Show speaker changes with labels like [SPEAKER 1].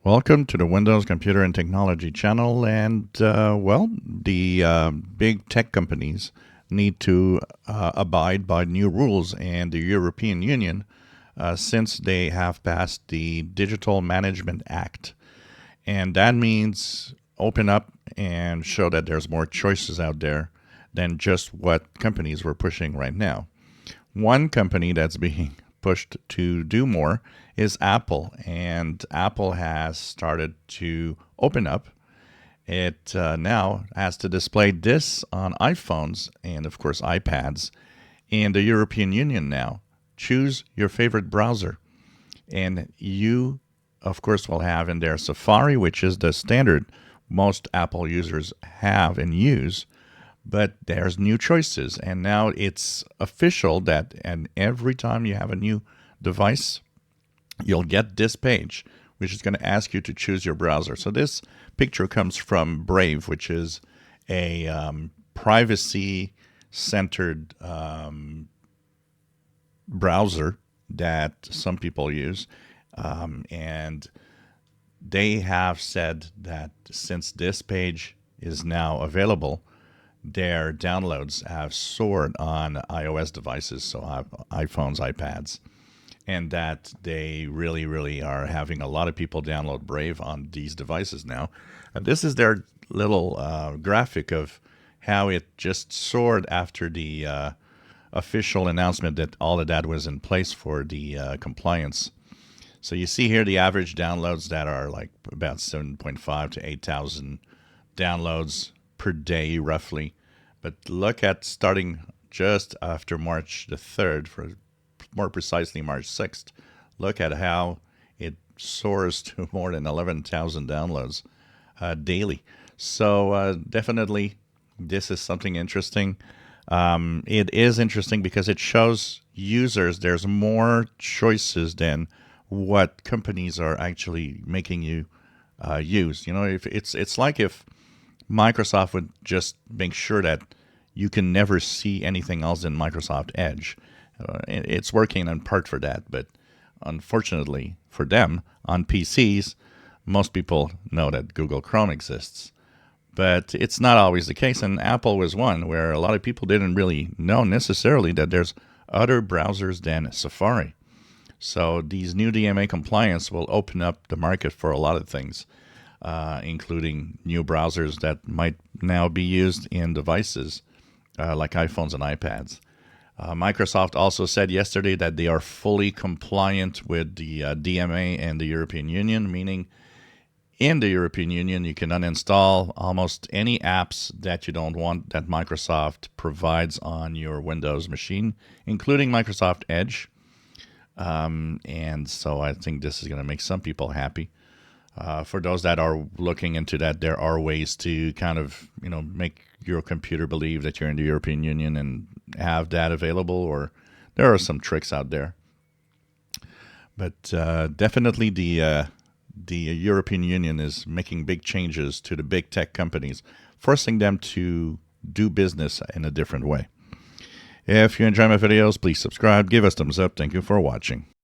[SPEAKER 1] Welcome to the Windows Computer and Technology channel. And, the big tech companies need to abide by new rules, and the European Union, since they have passed the Digital Management Act. And that means open up and show that there's more choices out there than just what companies were pushing right now. One company that's being pushed to do more is Apple, and Apple has started to open up. It now has to display this on iPhones and, of course, iPads in the European Union now. Choose your favorite browser, and you, of course, will have in there Safari, which is the standard most Apple users have and use. But there's new choices, and now it's official that and every time you have a new device, you'll get this page, which is going to ask you to choose your browser. So this picture comes from Brave, which is a privacy-centered browser that some people use, and they have said that since this page is now available, their downloads have soared on iOS devices, so iPhones, iPads, and that they really are having a lot of people download Brave on these devices now. This is their little graphic of how it just soared after the official announcement that all of that was in place for the compliance. So you see here the average downloads that are like about 7.5 to 8,000 downloads per day, roughly. But look at starting just after March the 3rd, for more precisely March 6th, look at how it soars to more than 11,000 downloads daily. So definitely this is something interesting. It is interesting because it shows users there's more choices than what companies are actually making you use. You know, if it's like if Microsoft would just make sure that you can never see anything else in Microsoft Edge. It's working in part for that, but unfortunately for them, on PCs, most people know that Google Chrome exists. But it's not always the case, and Apple was one where a lot of people didn't really know necessarily that there's other browsers than Safari. So these new DMA compliance will open up the market for a lot of things, including new browsers that might now be used in devices like iPhones and iPads. Microsoft also said yesterday that they are fully compliant with the DMA and the European Union, meaning in the European Union you can uninstall almost any apps that you don't want that Microsoft provides on your Windows machine, including Microsoft Edge. And so I think this is going to make some people happy. For those that are looking into that, there are ways to kind of, make your computer believe that you're in the European Union and have that available, or there are some tricks out there. But definitely the European Union is making big changes to the big tech companies, forcing them to do business in a different way. If you enjoy my videos, please subscribe, give us thumbs up. Thank you for watching.